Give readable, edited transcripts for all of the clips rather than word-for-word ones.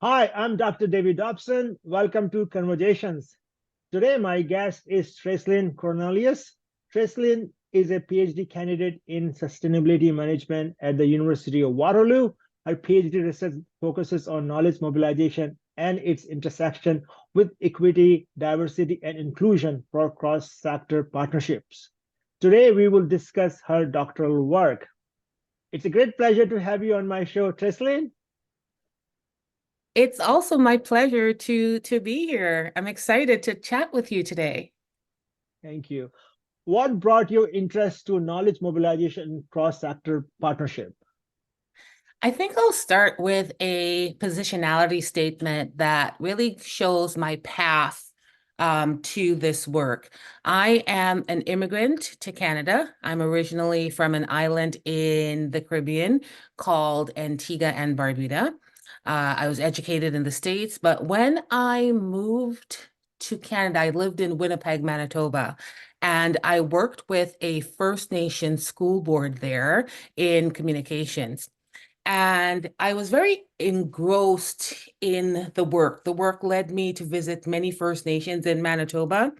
Hi, I'm Dr. David Dobson. Welcome to Conversations. Today, my guest is Tracelyn Cornelius. Tracelyn is a PhD candidate in sustainability management at the University of Waterloo. Her PhD research focuses on knowledge mobilization and its intersection with equity, diversity, and inclusion for cross-sector partnerships. Today, we will discuss her doctoral work. It's a great pleasure to have you on my show, Tracelyn. It's also my pleasure to be here. I'm excited to chat with you today. Thank you. What brought your interest to knowledge mobilization and cross-sector partnership? I think I'll start with a positionality statement that really shows my path to this work. I am an immigrant to Canada. I'm originally from an island in the Caribbean called Antigua and Barbuda. I was educated in the States, but when I moved to Canada, I lived in Winnipeg, Manitoba, and I worked with a First Nation school board there in communications. And I was very engrossed in the work. The work led me to visit many First Nations in Manitoba.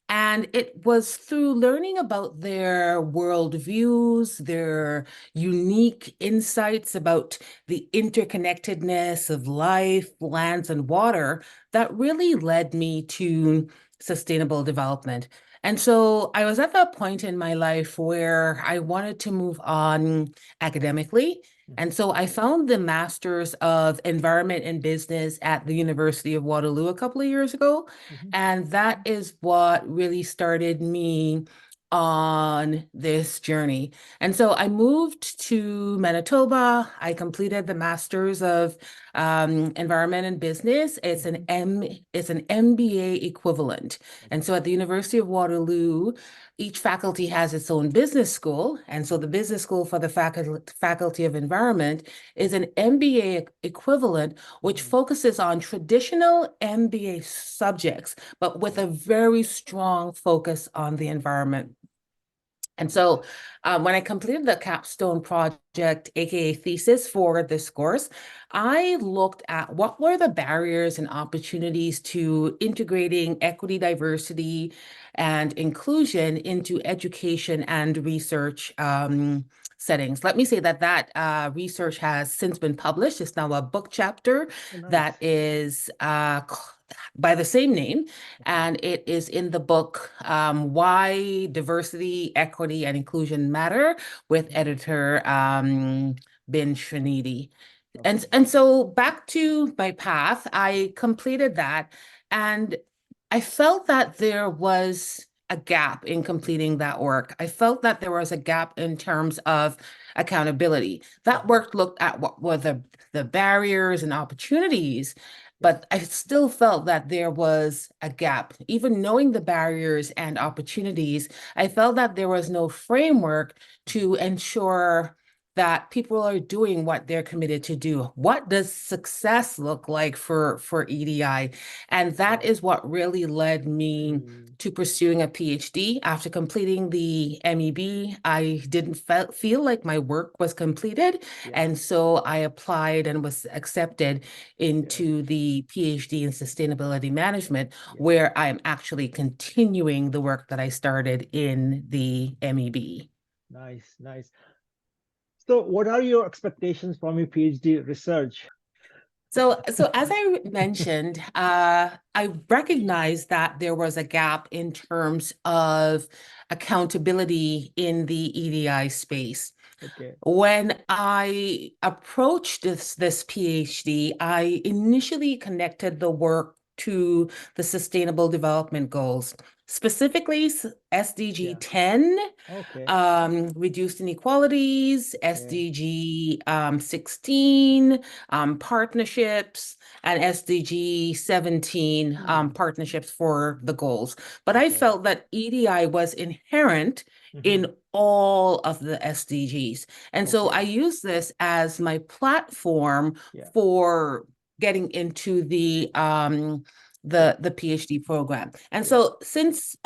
And it was through learning about their worldviews, their unique insights about the interconnectedness of life, lands, and water that really led me to sustainable development. And so I was at that point in my life where I wanted to move on academically. And so I found the Masters of Environment and Business at the University of Waterloo a couple of years ago. Mhm. And that is what really started me on this journey. And so I moved to Manitoba. I completed the Masters of Environment and Business. Mhm. It's an MBA equivalent. And Okay. so at the University of Waterloo, each faculty has its own business school. And so the business school for the faculty of environment is an MBA equivalent, which Mhm. focuses on traditional MBA subjects, but with a very strong focus on the environment. And Okay. so when I completed the capstone project, AKA thesis for this course, I looked at what were the barriers and opportunities to integrating equity, diversity, and inclusion into education and research settings. Let me say that research has since been published. It's now a book chapter Oh, that nice. is by the same name, Okay. and it is in the book Why Diversity, Equity, and Inclusion Matter with Mhm. editor Bin Srinidhi. And, Okay. and so back to my path, I completed that, and I felt that there was a gap in completing that work. I felt that there was a gap in terms of accountability. That Mhm. work looked at what were the barriers and opportunities, Yeah. but I still felt that there was a gap. Even knowing the barriers and opportunities, I felt that there was no framework Mhm. to ensure that people are doing what they're committed to do. What does success look like for EDI? And that Right. is what really led me Mm. to pursuing a PhD. After completing the MEB, I didn't feel like my work was completed. Yeah. And so I applied and was accepted Good. into the PhD in sustainability management, Yeah. where I'm actually continuing the work that I started in the MEB. Nice. Nice. So, what are your expectations from your PhD research? So as I mentioned, I recognized that there was a gap in terms of accountability in the EDI space. Okay. When I approached this PhD, I initially connected the work to the Sustainable Development Goals, specifically SDG Yeah. 10, Okay. reduced inequalities, Okay. SDG 16, partnerships, and SDG 17, Hmm. partnerships for the goals. But I Okay. felt that EDI was inherent Hmm. in all of the SDGs. And so I Okay. use this as my platform Yeah. for getting into Yeah. the PhD program. And Yeah. so since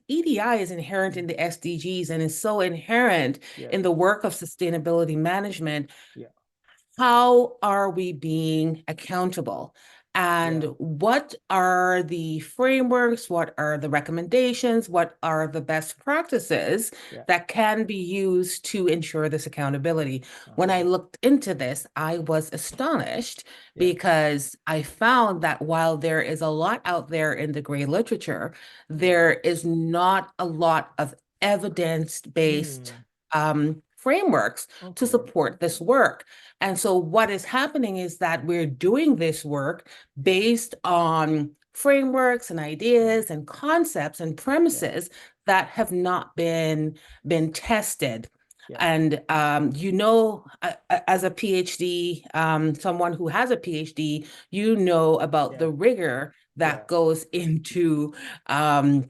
EDI is inherent in the SDGs and is so inherent Yes. in the work of sustainability management, Yeah. how are we being accountable? And Yeah. what are the frameworks? What are the recommendations? What are the best practices Yeah. that can be used to ensure this accountability? When I Okay. looked into this, I was astonished Yeah. because I found that while there is a lot out there in the gray literature, Yeah. there is not a lot of evidence-based Mm. frameworks to Okay. support this work. And so what is happening is that we're doing this work Yeah. based on frameworks and Yeah. ideas and concepts and Yeah. premises that have not been tested. Yeah. And as a PhD, someone who has a PhD, you know about Yeah. the rigor Yeah. that goes into um,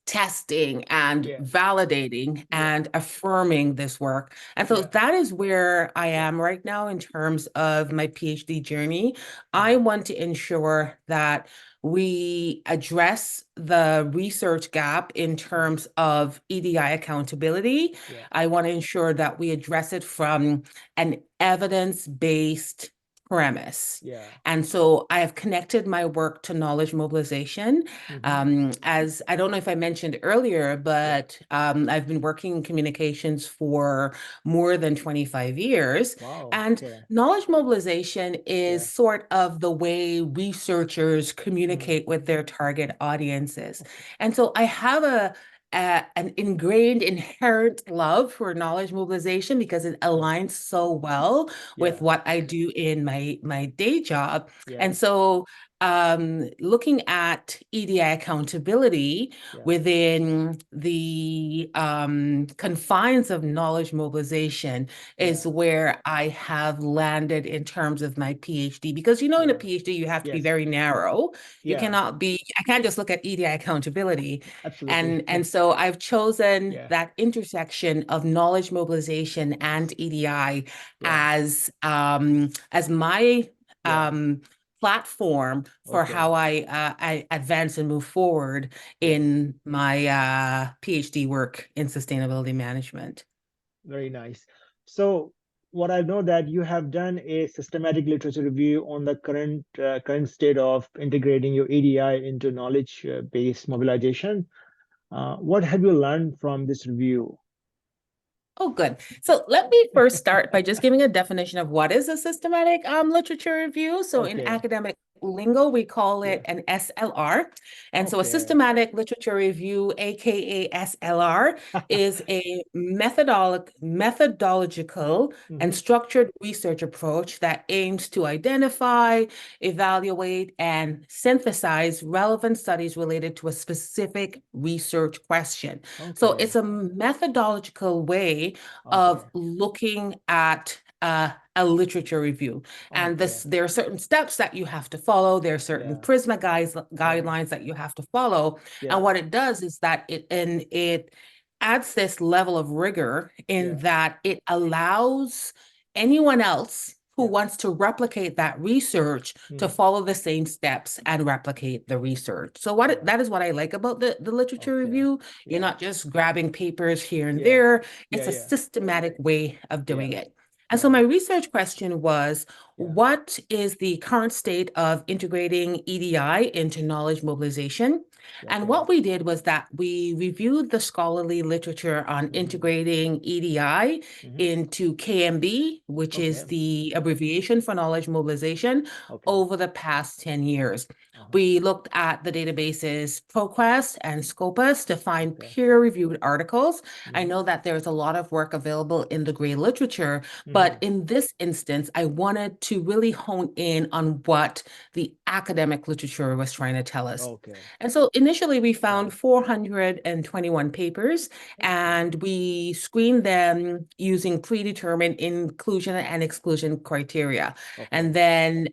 testing and Yeah. validating Yeah. and affirming this work. And so Yeah. that is where I Yeah. am right now in terms of my PhD journey. I Mm. want to ensure that we address the research gap in Yeah. terms of EDI accountability. Yeah. I want to ensure that we address it from an evidence-based premise. Yeah. And so I have connected my work to knowledge mobilization. Mm-hmm. As I don't know if I mentioned earlier, Yeah. but I've been working in communications for more than 25 years. Wow. And Okay. knowledge mobilization is Yeah. sort of the way researchers Mm. communicate with their target audiences. Okay. And so I have an ingrained, inherent love for knowledge mobilization because it Yeah. aligns so well with Yeah. what I do in my day job. Yeah. And so looking at EDI accountability Yeah. within the confines of knowledge mobilization is Yeah. where I have landed in terms of my PhD. Because in a Yeah. PhD, you have to be Yes. very narrow. Yeah. I can't just look at EDI accountability. Absolutely. And so I've chosen Yeah. that intersection of knowledge mobilization and EDI Yeah. as my Yeah. platform for Okay. how I advance and move forward Yeah. in my PhD work in sustainability management. Very nice. So what I know that you have done a systematic literature review on the current state of integrating your EDI into knowledge based mobilization. What have you learned from this review? Oh, good. So let me first start by just giving a definition of what is a systematic literature review. So in Okay. academic lingo, we call it Yeah. an SLR. And so a Okay. systematic literature review, aka SLR, is a methodological and Hmm. structured research approach that aims to identify, evaluate, and synthesize relevant studies related to a specific research question. So Okay. it's a methodological way of Okay. looking at a literature review. And Okay. there are certain steps that you have to follow. There are certain Yeah. Prisma Yeah. guidelines that you have to follow. And Yeah. what it does is that it adds this level of rigor in Yeah. that it allows anyone else who Yeah. wants to replicate that research to Mm. follow the same steps and replicate the research. So Yeah. that is what I like about the literature Okay. review. You're Yeah. not just grabbing papers here and Yeah. there. Yeah. It's a Yeah. systematic way of doing Yeah. it. And so Yeah. my research question was, Yeah. what is the current state of integrating EDI into knowledge mobilization? And Okay. what we did was that we reviewed the scholarly literature on Hmm. integrating EDI Hmm. into KMB, which is Okay. the abbreviation for knowledge mobilization, Okay. over the past 10 years. Uh-huh. We looked at the databases ProQuest and Scopus to find Okay. peer-reviewed articles. I Hmm. know that there's a lot of work available in the gray literature, but Hmm. in this instance, I wanted to really hone in on what the academic literature was trying to tell us. Okay. And so initially we found Right. 421 papers, Okay. and we screened them using predetermined inclusion and exclusion criteria. Okay. And then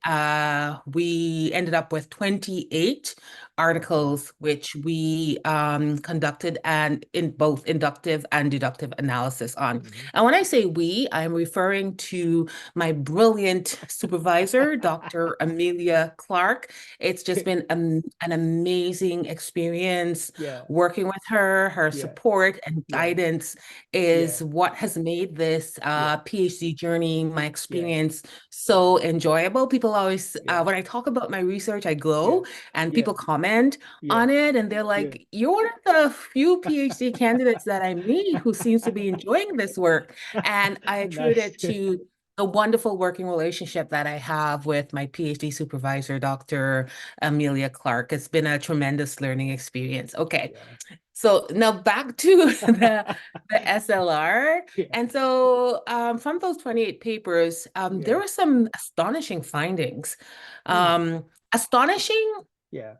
we ended up with 28 articles which we conducted and in both inductive and deductive analysis on. And when I say we, I'm referring to my brilliant supervisor, Dr. Amelia Clark. It's just been an amazing experience Yeah, working with her. Her yeah, support and yeah, guidance yeah, is what has made this yeah, PhD journey, my yeah, experience, yeah, so enjoyable. People always, yeah, when I talk about my research, I yeah, glow and yeah, people comment yeah, on it and they're yeah. like, you're one of the few PhD candidates that I meet who seems to be enjoying this work. And I attribute Nice. it to the wonderful working relationship that I have with my PhD supervisor, Dr. Amelia Clark. It's been a tremendous learning experience. Okay, Yeah. so now back to the SLR. Yeah. And so from those 28 papers, there Yeah. were some astonishing findings. Hmm. Astonishing Yeah.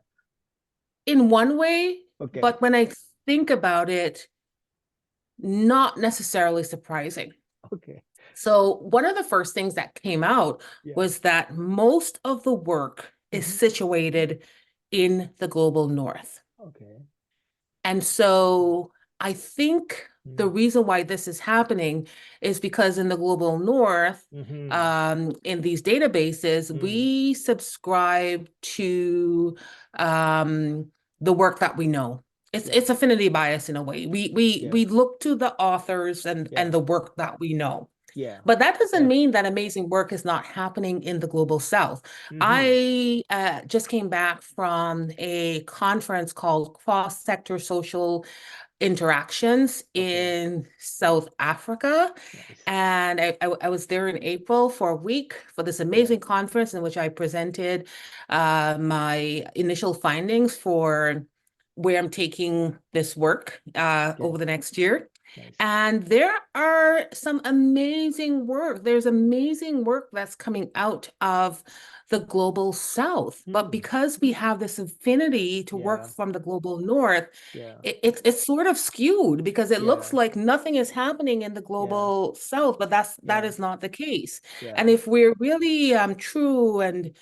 in one way, Okay. but when I think about it, not necessarily surprising. Okay. So one of the first things that came out Yeah. was that most of the work is Hmm. situated in the global north. Okay. And so I think the Mm. reason why this is happening is because in the global north, Hmm. in these databases, Mm. we subscribe to the work that we know. Yeah. It's affinity bias in a way. Yeah. We look to the authors and Yeah. the work that we know. Yeah. But that doesn't Yeah. mean that amazing work is not happening in the global south. Hmm. I just came back from a conference called Cross-Sector Social Interactions Okay. in South Africa. Nice. And I was there in April for a week for this Yeah. amazing conference in which I presented my initial findings for where I'm taking this work Okay. over the next year. Nice. And there are some amazing work. There's amazing work that's coming out of the global south. But Hmm. because we have this affinity to work Yeah. from the global north, Yeah. it's sort of skewed because it looks Yeah. like nothing is happening in the Yeah. global south, but that Yeah. is not the case. And Yeah. if we're really true and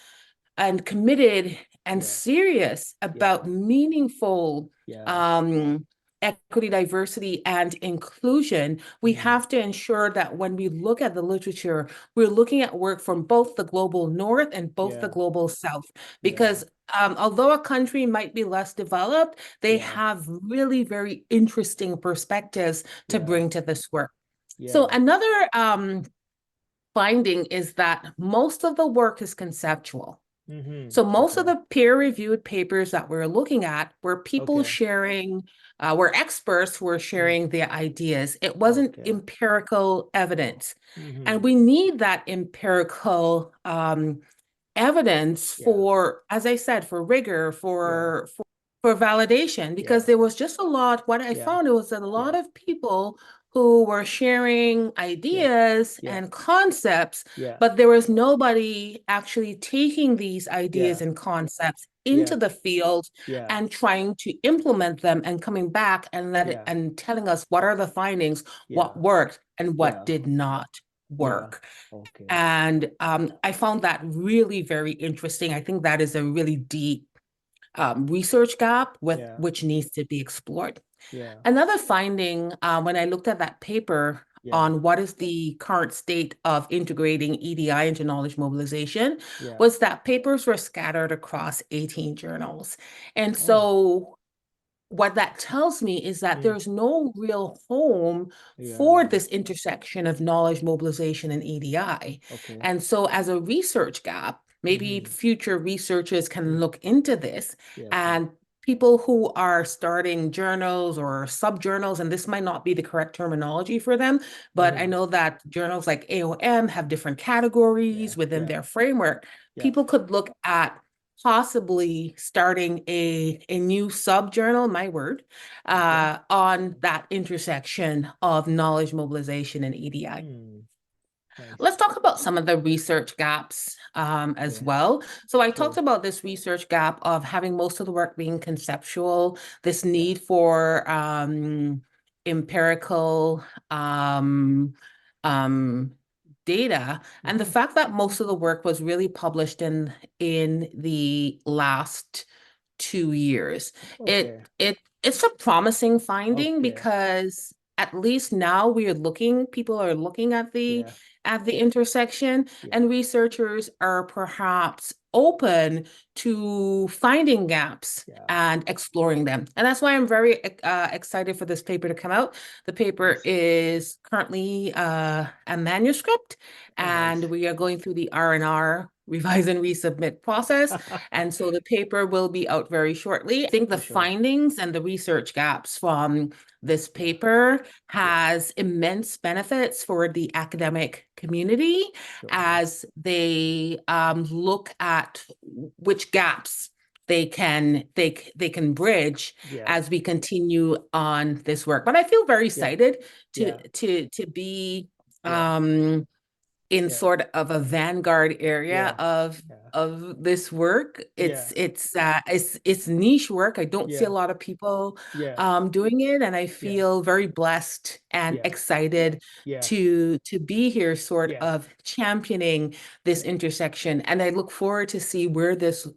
committed and Yeah. serious Yeah. about meaningful Yeah. um, equity, diversity, and inclusion, we Mm. have to ensure that when we look at the literature, we're looking at work from both the global north and both the Yeah. global south. Yeah. Because although a country might be less developed, they Yeah. have really very interesting perspectives to Yeah. bring to this work. So Yeah. another finding is that most of the work is conceptual. Hmm. So most of Okay. the peer-reviewed papers that we're looking at were people Okay. sharing, were experts who were Mm. sharing their ideas. It wasn't Okay. empirical evidence. Hmm. And we need that empirical evidence Yeah. for, as I said, for rigor, Yeah. for validation, because Yeah. there was just a lot, what I Yeah. found, it was that a lot Yeah. of people who were sharing Yeah. ideas Yeah. and concepts, Yeah. but there was nobody actually taking these ideas Yeah. and concepts into Yeah. the field Yeah. and trying to implement them and coming back and Yeah. and telling us what are the findings, what Yeah. worked and what Yeah. did not Yeah. work. Okay. And I found that really very interesting. I think that is a really deep research gap with Yeah. which needs to be explored. Yeah. Another finding when I looked at that paper Yeah. on what is the current state of integrating EDI into knowledge mobilization Yeah. was that papers were scattered across 18 journals. And Oh. so what that tells me is that Mm. there's no real home for Yeah. this intersection of knowledge mobilization and EDI. Okay. And so, as a research gap, maybe Hmm. future researchers can Mm. look into this Yeah. Okay. and people who are starting journals or sub-journals, and this might not be the correct terminology for them, but I Hmm. know that journals like AOM have different Yeah. categories within Yeah. their framework. Yeah. People could look at possibly starting a new sub-journal, my word, Okay. on that intersection of knowledge mobilization and EDI. Mm. Nice. Let's talk about some of the research gaps as Yeah. well. So I talked Sure. about this research gap of having most of the work being conceptual, this Yeah. need for empirical um, data, and the Hmm. fact that most of the work was really published in the last 2 years. Okay. It's a promising finding Okay. because at least now people are looking at Yeah. the intersection, Yeah. and researchers are perhaps open to finding gaps Yeah. and exploring them. And that's why I'm very excited for this paper to come out. The paper Nice. is currently a manuscript, Oh, nice. and we are going through the R&R, revise and resubmit process. And so the paper will be out very shortly. I think the For sure. findings and the research gaps from this Yeah. paper Yeah. has immense benefits for the academic community Sure. as they look at which gaps they can bridge Yeah. as we continue on this work. But I feel very Yeah. excited Yeah. to be Yeah. in Yeah. sort of a vanguard area Yeah. Yeah. of this work. Yeah. It's niche work. I don't see a Yeah. lot of people Yeah. doing it, and I Yeah. feel very blessed and Yeah. excited Yeah. to be here, sort Yeah. of championing this Yeah. intersection. And I look forward to see where this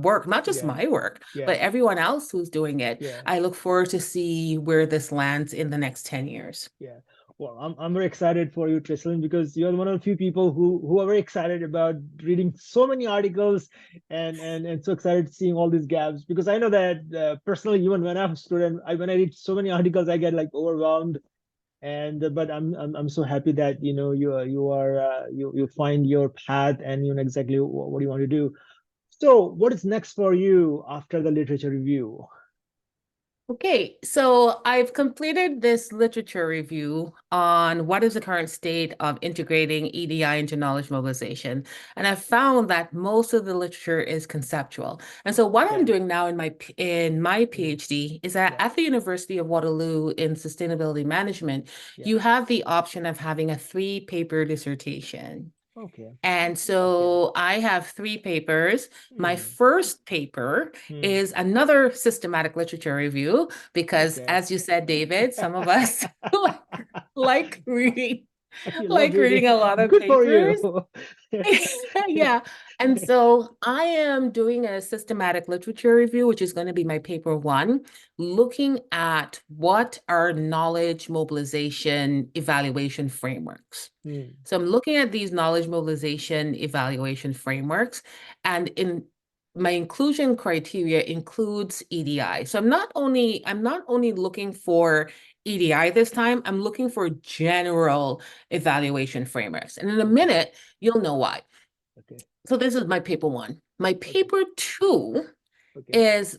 work, not just Yeah. my work, Yeah. but everyone else who's doing it. Yeah. I look forward to see where this lands in the next 10 years. Yeah. Well, I'm very excited for you, Tracelyn, because you're one of the few people who are very excited about reading so many articles and so excited seeing all these gaps. Because I know that personally, even when I'm a student, when I read so many articles, I get like overwhelmed. And but I'm so happy that you find your path and you know exactly what you want to do. So, what is next for you after the literature review? Okay, so I've completed this literature review on what is the current state of integrating EDI into knowledge mobilization. And I've found that most of the literature is conceptual. And so what I'm Yeah. doing now in my Mm, PhD is that yeah. at the University of Waterloo in sustainability management, Yeah. you have the option of having a 3-paper dissertation. Okay. And Okay. so I have 3 papers. My Hmm. first paper Hmm. is another systematic literature review because, Okay. as you said, David, some of us like, like reading, You love like reading. reading a lot of Good for you. papers. Yeah. And so I am doing a systematic literature review, which is going to be my paper 1, looking at what are knowledge mobilization evaluation frameworks. Hmm. So I'm looking at these knowledge mobilization evaluation frameworks, and in my inclusion criteria includes EDI. So I'm not only looking for EDI this time, I'm looking for general evaluation frameworks. And in a Okay. minute, you'll know why. Okay. So this is my paper 1. My Okay. paper 2 Okay. is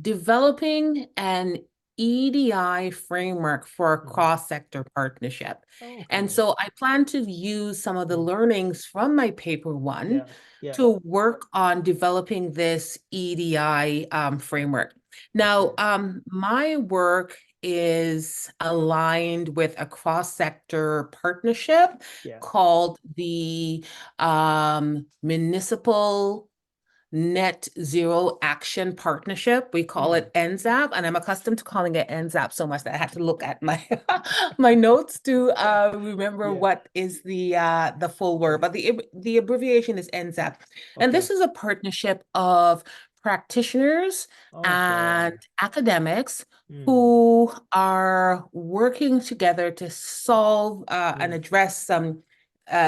developing an EDI framework for a Hmm. cross-sector partnership. And Okay. so I plan to use some of the Hmm. learnings from my paper 1 Yeah. Yeah. to work on developing this EDI framework. Now, Okay. my work is aligned with a cross-sector partnership Yeah. called the Municipal Net Zero Action Partnership. We call Hmm. it NZAP, and I'm accustomed to calling it NZAP so much that I had to look at my my notes to remember Yeah. what is the full word. But the abbreviation is NZAP, and this Okay. is a partnership of practitioners and Okay. academics Hmm. who are working together to solve and Hmm. address some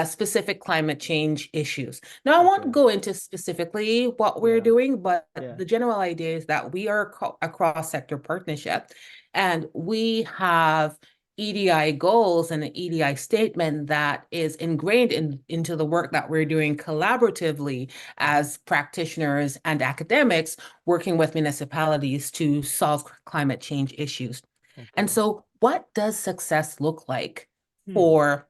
specific climate change issues. Now, I won't Okay. go into specifically what we're Yeah. doing, but Yeah. the general idea is that we are a cross-sector partnership, and we have EDI goals and an EDI statement that is ingrained into the work that we're doing collaboratively Hmm. as practitioners and academics working with municipalities to solve climate change issues. And Okay. so, what does success look like Hmm. for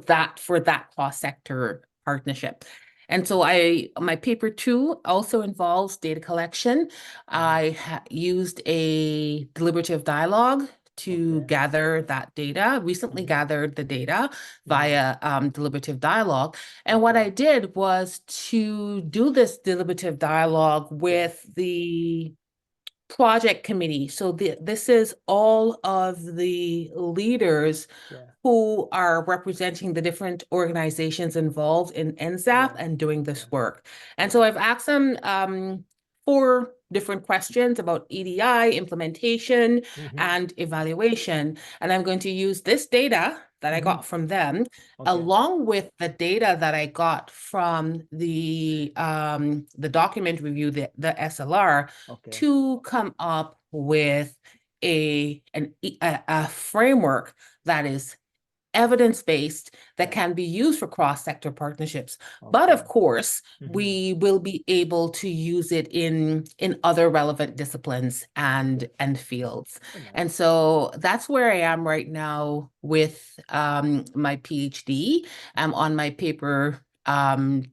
that cross-sector partnership? And so my paper 2 also involves data collection. Hmm. I used a deliberative dialogue to Okay. gather that data, recently Hmm. gathered the data Hmm. via deliberative dialogue. And what Okay. I did was to do this deliberative dialogue Yeah. with the project committee. So this is all of the leaders Yeah. who are representing the different organizations involved in NZAP Yeah. and doing this Yeah. work. And so Yeah. I've asked them 4 different questions about EDI, implementation, Mhm. and evaluation. And I'm going to use this data that I Mhm. got from them, Okay. along with the data that I got from the document review, the SLR, Okay. to come up with a framework that is evidence-based that Yeah. can be used for cross-sector partnerships. But of Okay. course, Mhm. we will be able to use it in other relevant disciplines and fields. Oh, nice. And so that's where I am right now with my PhD. I'm on my paper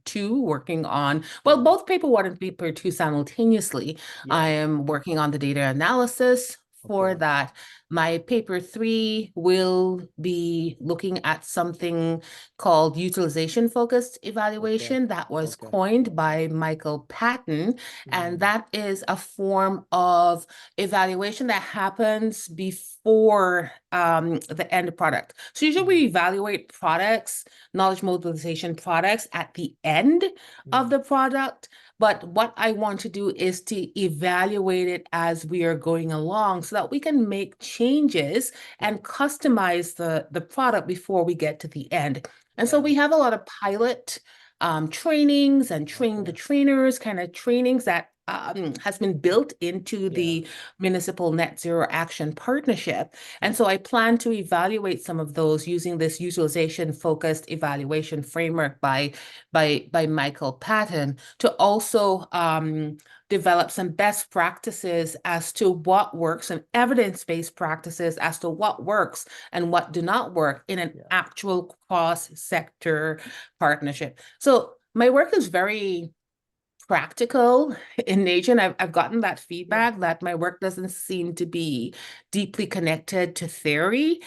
2, working on, well, Yeah. both paper 1 and paper 2 simultaneously. I Yeah. am working on the data analysis for Okay. that. My paper 3 will be looking at something called utilization-focused evaluation that was Okay. coined by Michael Patton, and Mm. that is a form of evaluation that happens before the end product. So usually we evaluate products, knowledge mobilization products, at the end of the product. But what I want to do is to evaluate it as we are going along so that we can make changes and customize the product before we get to the end. And so we have a lot of pilot trainings and train the trainers kind of trainings that has been built into the Municipal Net Zero Action Partnership. And so I plan to evaluate some of those using this utilization-focused evaluation framework by Michael Patton to also develop some best practices as to what works and evidence-based practices as to what works and what do not work in an actual cross-sector partnership. So my work is very practical in nature, and I've gotten that feedback that my work doesn't seem to be deeply connected to theory.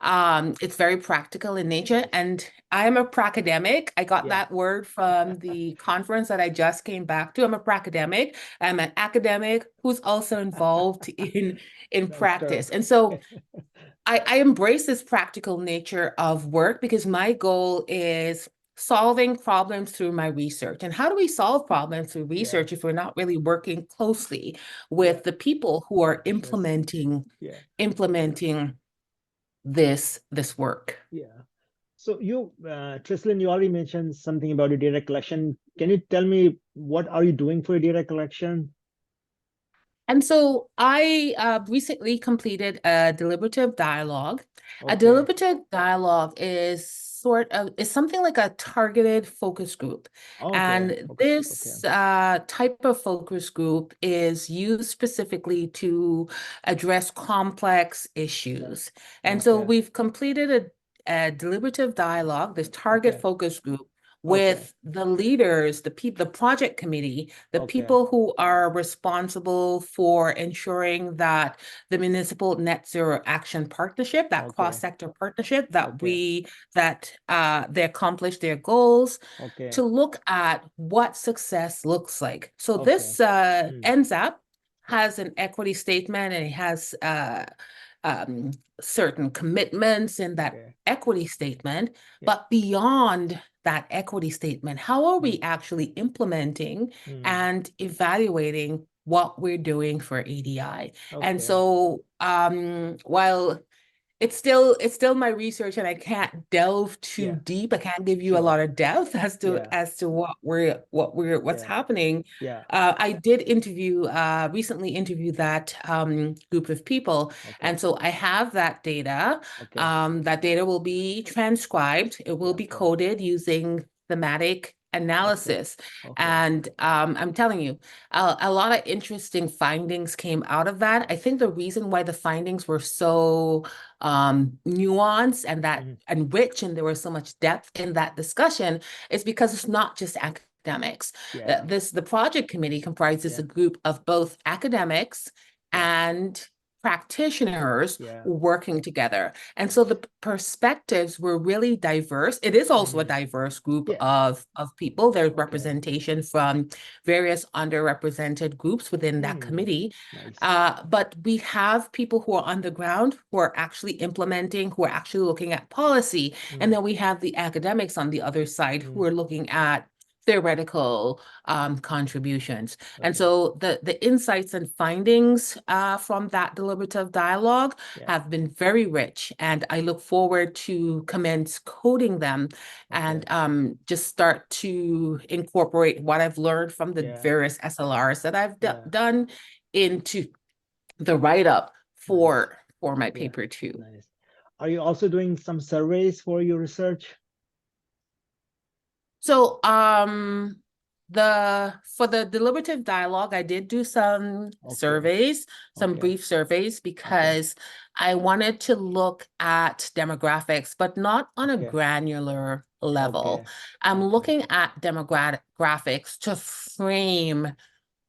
It's very practical in nature, and I am a pracademic. I got that word from the conference that I just came back to. I'm a pracademic. I'm an academic who's also involved in Nice practice. term. And so I embrace this practical nature of work because my goal is solving problems through my research. And how do we solve problems through research if we're not really working closely with the people who are implementing this work? Yeah. So you, Tracelyn, you already mentioned something about your data collection. Can you tell me what are you doing for your data collection? And so I recently completed a deliberative dialogue. A Okay. deliberative dialogue is something like a targeted focus group. Okay. And Focus group. this type of focus group is used specifically to address complex issues. And so we've completed a deliberative dialogue, this target focus group, with the leaders, the project committee, the people who are responsible for ensuring that the Municipal Net Zero Action Partnership, that cross-sector partnership, that they accomplish their goals, to look at what success looks like. So this NZAP has an equity statement, and it has certain commitments in that equity statement, but beyond that equity statement, how are we actually implementing and evaluating what we're doing for EDI? And so while it's still my research and I can't delve too deep, I can't give you a lot of depth as to what's happening. I did recently interview that group of people. And so I have that data. That data will be transcribed. It will be coded using thematic analysis. And I'm telling you, a lot of interesting findings came out of that. I think the reason why the findings were so nuanced and rich, and there was so much depth in that discussion, is because it's not just academics. The project committee comprises a group of both academics and practitioners working together. And so the perspectives were really diverse. It is also a diverse group of people. There's representation from various underrepresented groups within that committee. But we have people who are on the ground, who are actually implementing, who are actually looking at policy. And then we have the academics on the other side who are looking at theoretical contributions. And Okay. so the insights and findings from that deliberative dialogue Yeah. have been very rich, and I look forward to commence coding them Okay. and just start to incorporate what I've learned from the Yeah. various SLRs that I've Yeah. done into the write-up Nice. for my Yeah. paper too. Nice. Are you also doing some surveys for your research? So, for the deliberative dialogue, I did do some Okay. surveys, some Okay. brief surveys, Okay. because I wanted to look at demographics, but not on a Okay. granular level. Okay. I'm Okay. looking at demographics to frame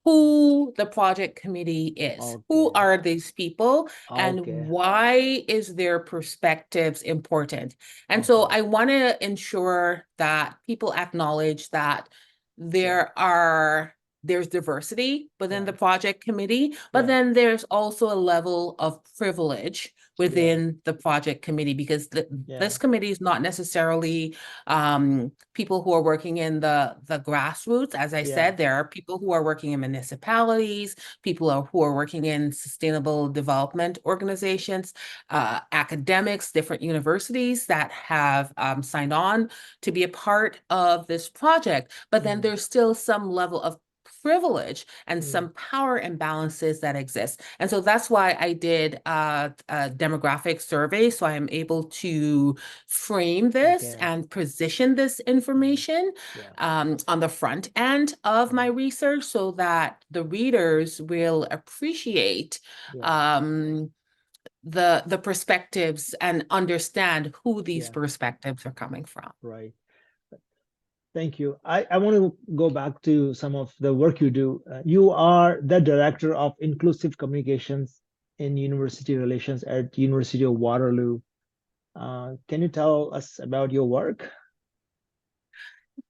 who the project committee is. Who Okay. are these people and Okay. why is their perspectives important? And so Okay. I want to ensure that people acknowledge that Yeah. there's diversity within Yeah. the project committee, but Yeah. then there's also a level of privilege Yeah. within the project committee, because Yeah. this committee is not necessarily people who are working in the grassroots. As I Yeah. said, there are people who are working in municipalities, who are working in sustainable development organizations, academics, different universities that have signed on to be a part of this project. But then Mm. there's still some level of privilege and Mm. some power imbalances that exist. And so that's why I did a demographic survey. So I am able to frame this Okay. and position this Mm. information Yeah. on the front end of my Mm. research, so that the readers will appreciate Yeah. um, the perspectives and understand who these Yeah. perspectives are coming from. Right. Thank you. I want to go back to some of the work you do. You are the director of inclusive communications in university relations at University of Waterloo. Can you tell us about your work?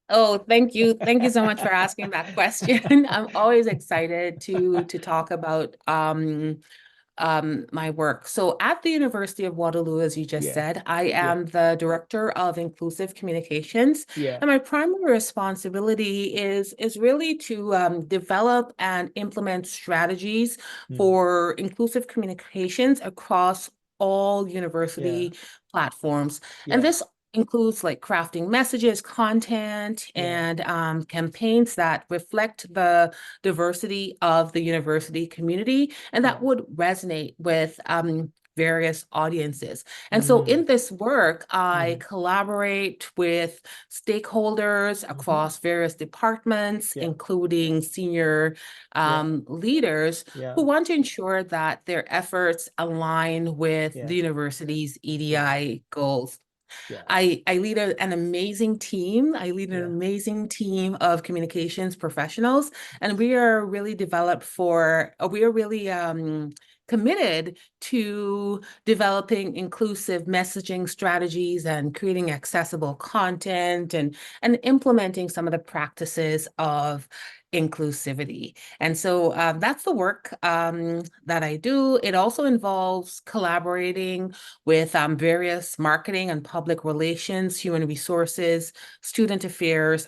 Oh, thank you. Thank you so much for asking that question. I'm always excited to talk about my work. So at the University of Waterloo, as you just Yeah. said, I Yeah. am the Director of Inclusive Communications. Yeah. And my primary responsibility is really to develop and implement strategies Mm. for inclusive communications across all Yeah. university platforms. And Yeah. this includes like crafting messages, content, Yeah. and campaigns that reflect the diversity of the university community and that Yeah. would resonate with various audiences. And so Mm. in this work, I Mm. collaborate with stakeholders Hmm. across various departments, Yeah. including senior Yeah. leaders Yeah. who want to ensure that their efforts align with the Yeah. university's Yeah. EDI goals. Yeah. I lead an amazing team. I lead an Yeah. amazing team of communications professionals, and we are really we are really committed to developing inclusive messaging strategies and creating accessible content and implementing some of the practices of inclusivity. And so that's the work that I do. It also involves collaborating with various marketing and public relations, human resources, student affairs,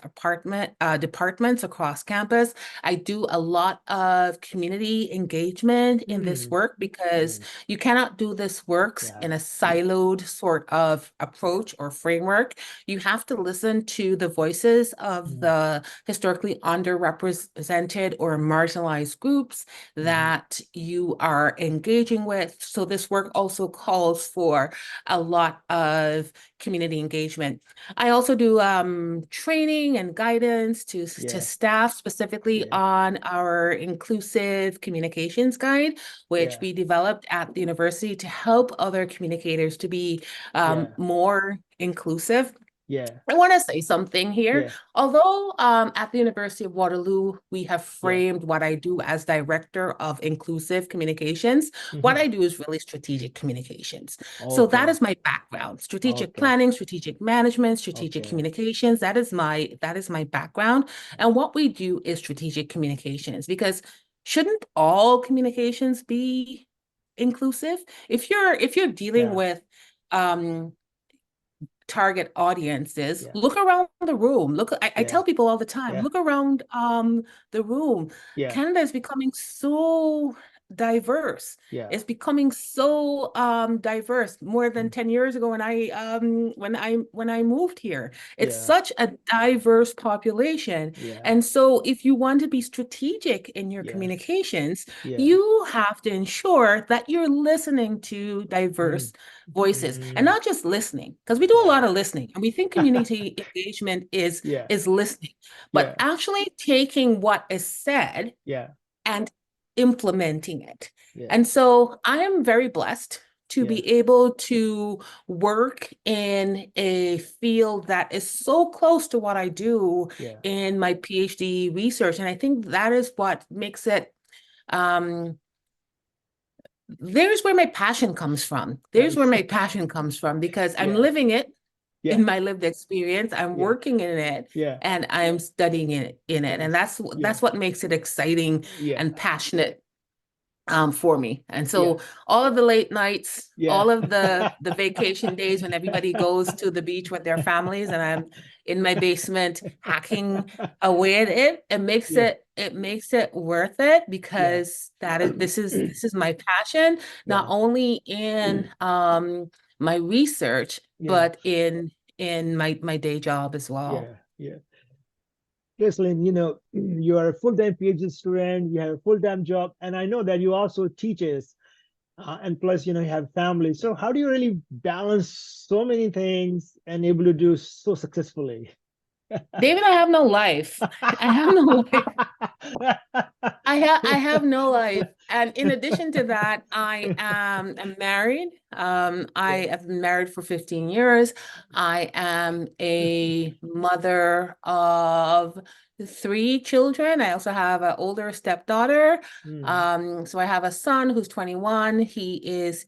departments across campus. I do a lot of community engagement in this Mm. work because Nice. you cannot do this works Yeah. in a siloed sort of approach or framework. You have to listen to the voices of Mm. the historically underrepresented or marginalized groups Hmm. that you are engaging with. So this work also calls for a lot of community engagement. I also do training and guidance to Yeah. staff, specifically Yeah. on our inclusive communications guide, which Yeah. we developed at the university to help other communicators to be Yeah. more inclusive. Yeah. I want to say something here. Yeah. Although at the University of Waterloo, we have Yeah. framed what I do as Director of Inclusive Communications, what Hmm. I do is really strategic communications. So that Okay. is my background: strategic Okay. planning, strategic management, strategic Okay. communications. That is my background. And what we do is strategic communications, because shouldn't all communications be inclusive? If you're dealing Yeah. with um, target audiences, Yeah. look around the room. I Yeah. tell people all the time, Yeah. look around the room. Yeah. Canada is becoming so diverse. Yeah. It's becoming so diverse more than Mm. 10 years ago when I moved here. It's Yeah. such a diverse population. Yeah. And so if you want to be strategic in your Yeah. communications, Yeah. you have to ensure that you're listening to Mm. diverse voices and Mm. not just listening, because we do a Yeah. lot of listening and we think community engagement Yeah. is listening, but Yeah. actually taking what is said Yeah. and implementing it. Yeah. And so I am very blessed to Yeah. be able to work in a field that is so close to what I do Yeah. in my PhD research. And I think that is what makes it um, there's where my passion comes from. There's where Nice. my passion comes from because I'm Yeah. living it Yeah. in my lived experience. I'm Yeah. working in it Yeah. and I'm studying it. And Nice. Yeah. that's what makes it exciting Yeah. and passionate for me. And Yeah. so all of the late nights, Yeah. all of the vacation days when everybody goes to the beach with their families and I'm in my basement hacking away at it, Yeah. it makes it worth it Yeah. because this is my passion, not Yeah. only in my research, Yeah. but in my day job as well. Yeah. Yeah. Tracelyn, you are a full-time PhD student, you have a full-time job, and I know that you also teaches, and plus, you have family. So how do you really balance so many things and able to do so successfully? David, I have no life. I have no life. I have no life. And in addition to that, I'm married. Yeah. I have been married for 15 years. I am a mother of three children. I also have an older stepdaughter. Mm, So I have a son who's 21. He's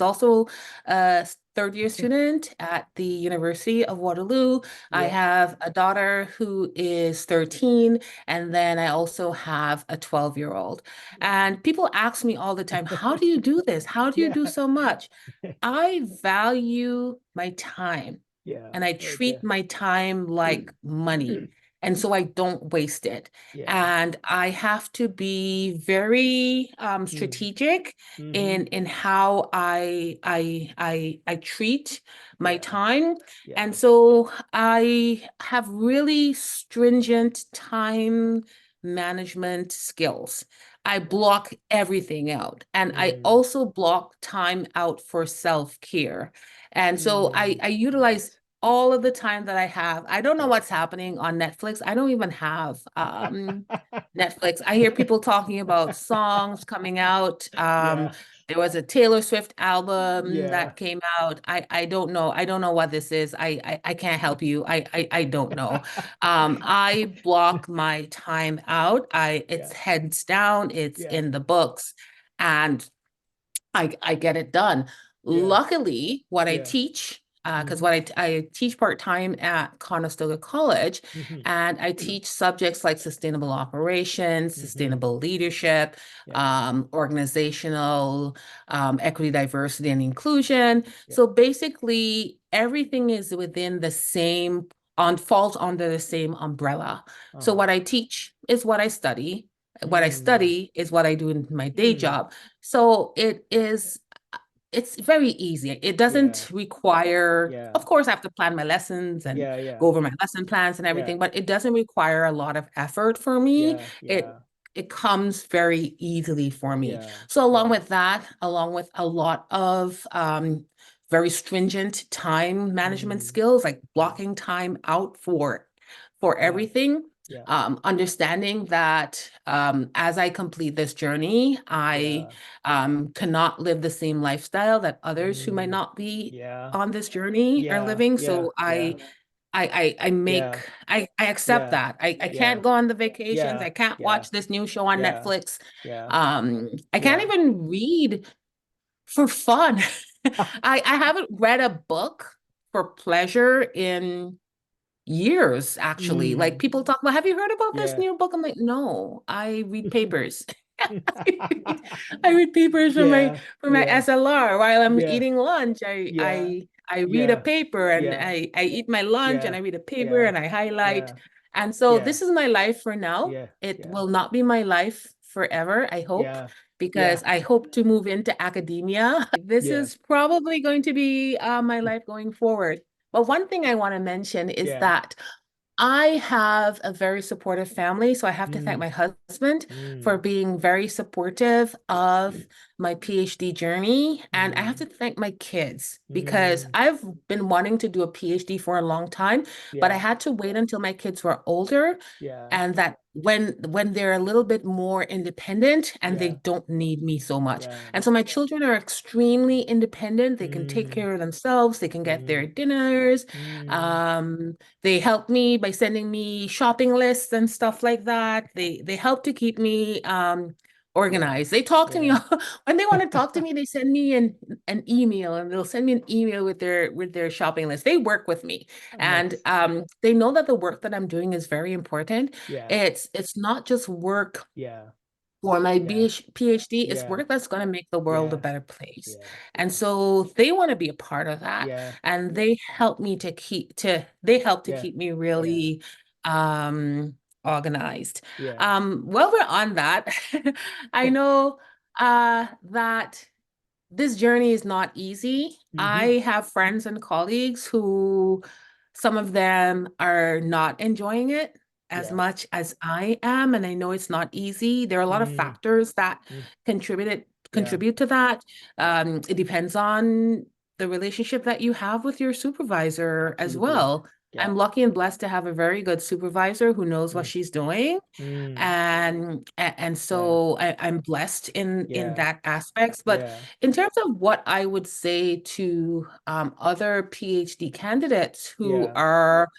also a third year student at the University of Waterloo. I yeah. have a daughter who is 13, and then I also have a 12-year-old. And people ask me all the time, how do you do this? How do you Yeah. do so much? I value my time Yeah. and I Okay. treat my time like money. And so I don't waste it. Yeah. And I have to be very Mm, strategic mm-hmm. in how I treat my Yeah. time. Yeah. And so I have really stringent time management skills. I Yeah. block everything out. And I Mm, also block time out for self-care. And so mm, I utilize nice. all of the time that I have. I don't know Yeah. what's happening on Netflix. I don't even have Netflix. I hear people talking about songs coming out. Yeah. There was a Taylor Swift album Yeah. that came out. I don't know. I don't know what this is. I can't help you. I don't know. I block my time out. It's Yeah. heads down. It's Yeah. in the books, and I get it done. Yeah. Luckily, what I Yeah. teach, because Mm-hmm. what I teach part-time at Conestoga College, Mm-hmm. and I teach subjects like sustainable operations, Mm-hmm. sustainable leadership, Yeah. organizational equity, diversity, and inclusion. Yeah. So basically, everything is within the same falls under the same umbrella. So Uh-huh. what I teach is what I study. What I Mm, study is what I do in my day mm, job. So it's very easy. It yeah. doesn't require, Yeah. of course, I have to plan my lessons and Yeah. Yeah. go over my lesson plans and Yeah. everything, but it doesn't require a lot of effort for me. Yeah. It Yeah. it comes very easily for me. Yeah. So along Yeah. with that, along with a lot of very stringent time management Mm, skills, like mm, blocking time out for yeah. everything, Yeah. understanding that as I complete this journey, I Yeah. cannot live the same lifestyle that others who might Mm, not be yeah. on this journey are Yeah. living. Yeah. So Yeah. Yeah. I accept Yeah. that. I Yeah. can't go on the vacations. Yeah. I can't Yeah. watch this new show on Yeah. Netflix. Yeah. I can't Yeah. even read for fun. I haven't read a book for pleasure in years, actually. Like Mm, people talk about, have you heard about this yeah. new book? I'm like, no, I read papers. I read papers Yeah, from my yeah, SLR while I'm yeah, eating lunch. yeah, I read a yeah, paper and yeah, I eat my lunch and yeah, I read a paper yeah, and I highlight. yeah, And so yeah, this is my life for now. yeah, It yeah, will not be my life forever, I hope, yeah, yeah, because I hope to move into academia. This yeah, is probably going to be my life going forward. But one thing I want to mention is yeah. that I have a very supportive family, so I have to thank Mm, my husband for mm, being very supportive of my PhD journey. And I have mm, to thank my kids because mm. I've been wanting to do a PhD for a long time, but I Yeah, had to wait until my kids were older yeah, and that when they're a little bit more independent and they yeah, don't need me so much. yeah. And so my children are extremely independent. They can take Mm, care of themselves. They can get their mm, dinners. mm. Um, they help me by sending me shopping lists and stuff like that. They help to keep me Yeah, organized. They talk to me yeah. when they want to talk to me, they send me an email and they'll send me an email with their shopping list. They work with me and Nice. they know that the work that I'm doing is very important. Yeah, It's not just work yeah, for my yeah, PhD, it's yeah, work that's going to make the world a yeah, better place. yeah, And yeah, so they want to be a part of that. yeah, And they help to yeah, keep me yeah, really um organized. yeah. While we're on that, I know that this journey is not easy. Mm-hmm. I have friends and colleagues who some of them are not enjoying it as Yeah. much as I am, and I know it's not easy. There are a lot of Mm, factors that mm, contributed yeah, contribute to that. It depends on the relationship that you have with your supervisor as absolutely. well. Yeah. I'm lucky and blessed to have a very good supervisor who knows what Mm, she's doing mm, and yeah, so I'm blessed in yeah, that aspects. But yeah, in terms of what I would say to other PhD candidates who yeah, are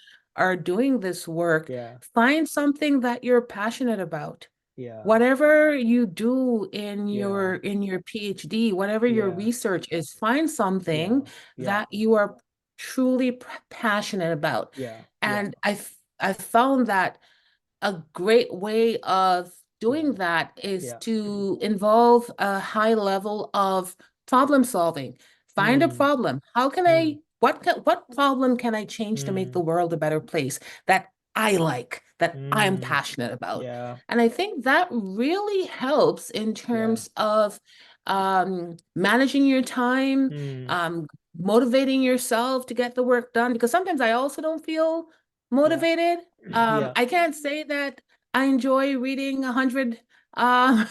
doing this work, yeah, find something that you're passionate about. yeah, Whatever you do yeah, in your PhD, whatever your yeah, research is, find yeah, something yeah, that you are truly passionate about. yeah, yeah, And I found that a great way of yeah, doing that is yeah. to involve a high level of problem solving. Find a Mm, problem. How can mm, I, what problem can I change to make the mm, world a better place that I like, that I'm mm, passionate about? yeah, And I think that really helps in yeah, terms of managing your time, mm, um, motivating yourself to get the work done, because sometimes I also don't feel yeah, motivated. yeah, I can't say that I enjoy reading 100 um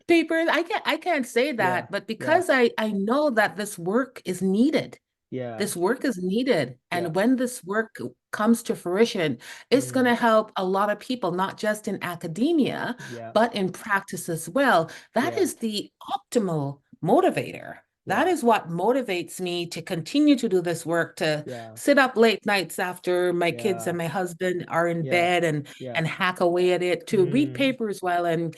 papers. I can't say yeah, that, but yeah, because I know that this work is needed. yeah, This work is needed. yeah, And when this work comes to fruition, it's going mm, to help a lot of people, not just in academia, yeah, but in practice as well. That yeah, is the optimal motivator. That yeah, is what motivates me to continue to do this work, to yeah, sit up late nights after my kids yeah, and my husband are in yeah, bed yeah, and hack away at it, to read mm, papers while I'm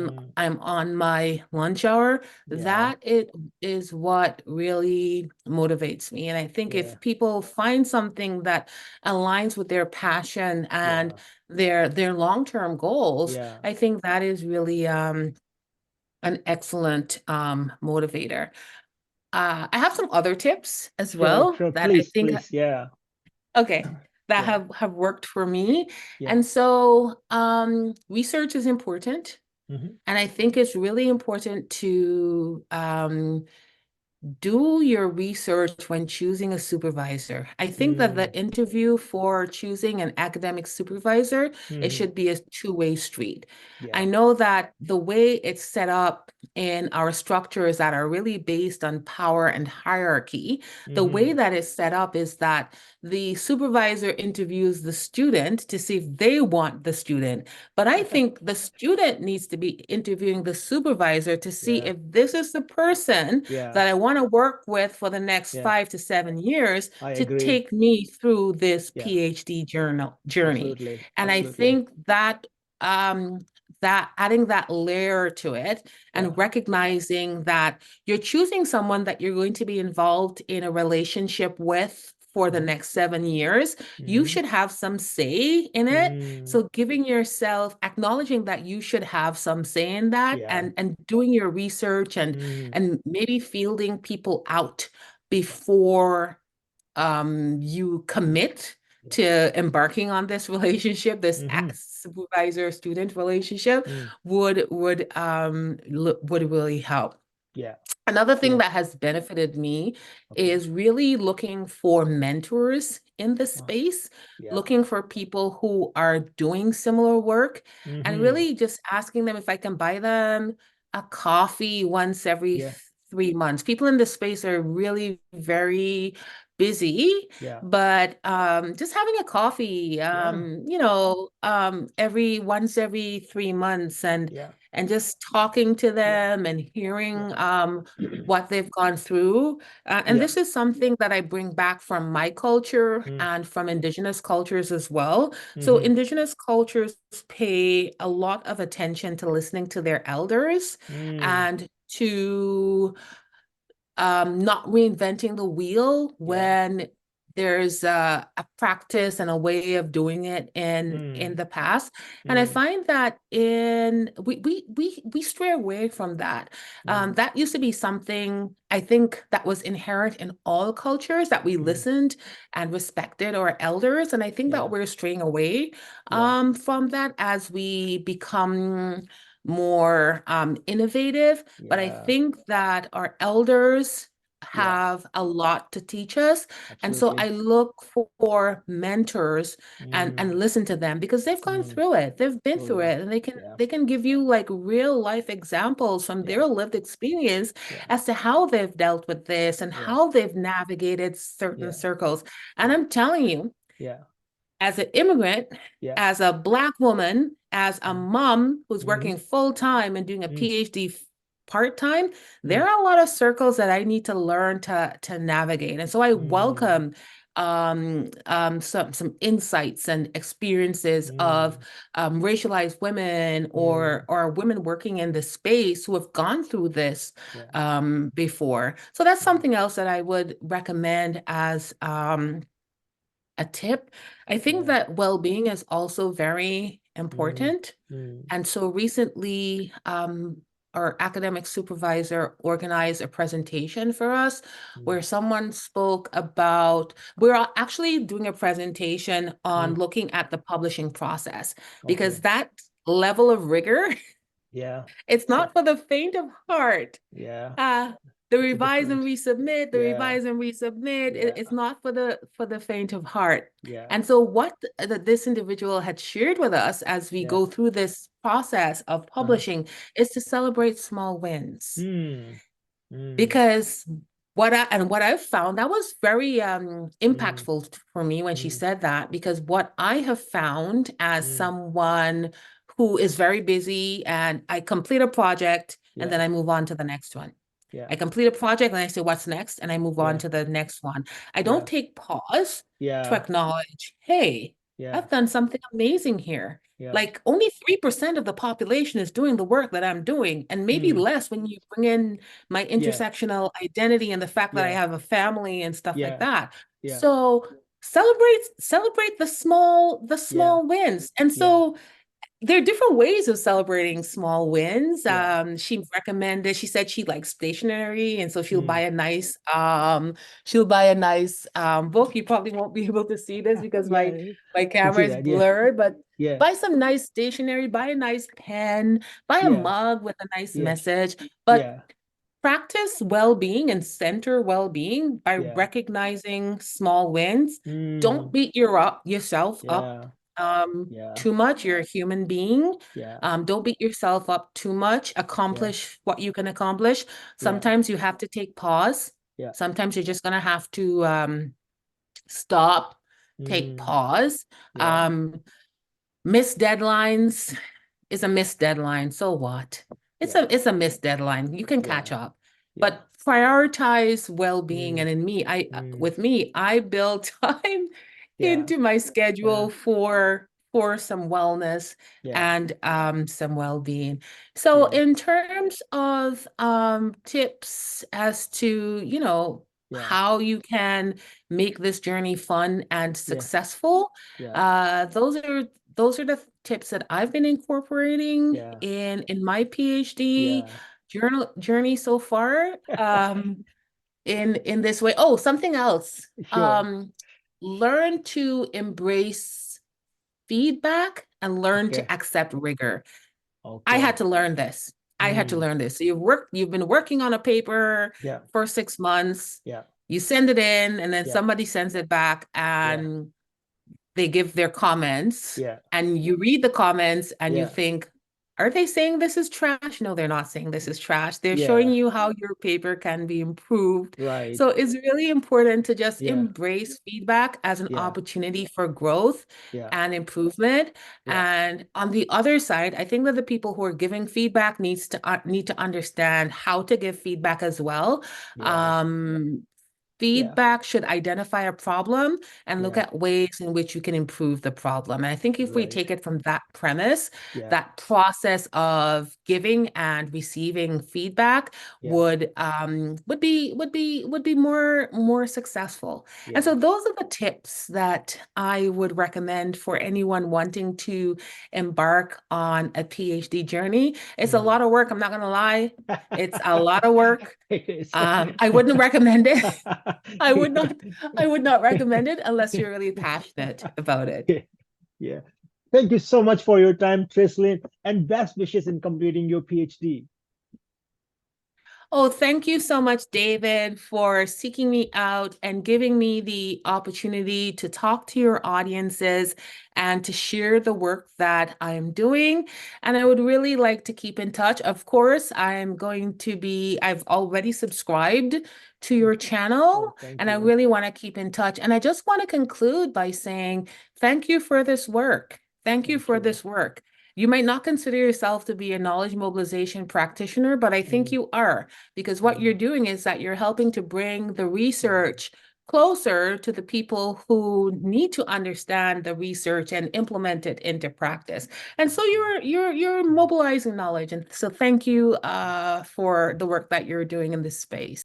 mm, I'm on my lunch hour. yeah, That it is what really motivates me. And I think yeah, if people find something that aligns with their passion and yeah, their long-term goals, yeah. I think that is really an excellent motivator. I have some other tips as Sure, well sure. that I Please, think, please. Yeah, okay, that yeah, have worked for me. yeah. And so research is important. Mm-hmm, And I think it's really important to do your research when choosing a supervisor. I think that the mm, interview for choosing an academic supervisor, it mm-hmm, should be a two-way street. I yeah, know that the way it's set up in our structures that are really based on power and hierarchy, the way mm-hmm, that it's set up is that the supervisor interviews the student to see if they want the student. But I think the student needs to be interviewing the supervisor to see yeah, if this is the person yeah, that I want to work with for the next yeah. 5 to 7 years I to agree. take me through this Yeah, PhD journey. absolutely, And I absolutely. think um, that adding that layer to it Yeah, and recognizing that you're choosing someone that you're going to be involved in a relationship with for the next 7 years, you should have some say in it. So giving yourself, acknowledging that you should have some say in that, Yeah. and doing your research, and maybe fielding people out before you commit to embarking on this relationship, this supervisor-student relationship, would really help. Yeah. Another thing Yeah. that has benefited me Okay. is really looking for mentors in the space, Yeah. looking for people who are doing similar work, and really just asking them if I can buy them a coffee once every 3 months. People in this space are really very busy, Yeah. but just having a coffee, once every 3 months, and just talking to them and hearing what they've gone through. And this is something that I bring back from my culture and from Indigenous cultures as well. So Indigenous cultures pay a lot of attention to listening to their elders and to not reinventing the wheel when there's a practice and a way of doing it in the past. And I find that we stray away from that. That used to be something I think that was inherent in all cultures, that we listened and respected our elders. And I think that we're straying away from that as we become more innovative. But I think that our elders have a lot to teach us. And so I look for mentors and listen to them, because they've gone through it. They've been through it, and they can give you like real life examples from their lived experience as to how they've dealt with this and how they've navigated certain circles. And I'm telling you, as an immigrant, as a Black woman, as a mom who's working full time and doing a PhD part time, there are a lot of circles that I need to learn to navigate. And so I welcome some insights and experiences of racialized women or women working in this space who have gone through this before. So that's something else that I would recommend as a tip. I think that well-being is also very important. And so recently, our academic supervisor organized a presentation for us where someone spoke about, we're actually doing a presentation on looking at the publishing process, because that level of rigor, it's not for the faint of heart. The revise and resubmit, the revise and resubmit. It's not for the faint of heart. And so what this individual had shared with us as we go through this process of publishing is to celebrate small wins. Because what I've found, that was very impactful for me when she said that, because what I have found as someone who is very busy, and I complete a project and then I move on to the next one. I complete a project and I say, what's next? And I move on to the next one. I don't take pause to acknowledge, hey, I've done something amazing here. Like only 3% of the population is doing the work that I'm doing, and maybe less when you bring in my intersectional identity and the fact that I have a family and stuff like that. So celebrate the small wins. And so there are different ways of celebrating small wins. She said she likes stationery, and so she'll buy a nice book. You probably won't be able to see this because my camera is blurred, but buy some nice stationery, buy a nice pen, buy a mug with a nice message. But practice well-being and center well-being by recognizing small wins. Don't beat yourself up too much. You're a human being. Don't beat yourself up too much. Accomplish what you can accomplish. Sometimes you have to take pause. Sometimes you're just gonna have to stop, take pause. Missed deadlines is a missed deadline. So what? It's a missed deadline. You can catch up. But prioritize well-being. And with me, I build time into my schedule for some wellness and some well-being. So in terms of tips as to, how you can make this journey fun and Yeah. successful. Yeah. Those are the tips that I've been incorporating Yeah. in my PhD Yeah. journey so far. In this way. Oh, something else. Sure. Learn to embrace feedback and learn Okay. to accept rigor. I Okay. had to learn this. I had to Mm. learn this. So you've been working on a paper Yeah. for 6 months. Yeah. You send it in, and then Yeah. somebody sends it back, Yeah. and they give their comments, Yeah. and you read the comments and you Yeah. think, are they saying this is trash? No, they're not saying this is trash. They're showing Yeah. you how your paper can be improved. Right. So it's really important to just Yeah. embrace feedback as an Yeah. opportunity for growth Yeah. and improvement. Yeah. And on the other side, I think that the people who are giving feedback need to understand how to give feedback as well. Right. Yeah. Feedback should identify a problem and look Yeah. at ways in which you can improve the problem. And I think if we Right. take it from that premise, Yeah. that process of giving and receiving feedback Yeah. would be more successful. And Yeah. so those are the tips that I would recommend for anyone wanting to embark on a PhD journey. It's a Mm. lot of work, I'm not gonna lie. It's a lot of work. It is. I wouldn't recommend it. I would Yeah. not, I would not recommend it unless you're really passionate about it. Yeah. Yeah. Thank you so much for your time, Tracelyn, and best wishes in completing your PhD. Oh, thank you so much, David, for seeking me out and giving me the opportunity to talk to your audiences and to share the work that I am doing. And I would really like to keep in touch. Of course, I've already subscribed to your channel, Oh, thank and I you. really want to keep in touch. And I just want to conclude by saying thank you for this work. Thank you Thank for you. this work. You might not consider yourself to be a knowledge mobilization practitioner, but I think Mm, you are, because what you're mm, doing is that you're helping to bring the mm, research closer to the people who need to understand the research and implement it into practice. And so you're mm. mobilizing knowledge. And so thank you for the work that you're doing in this space.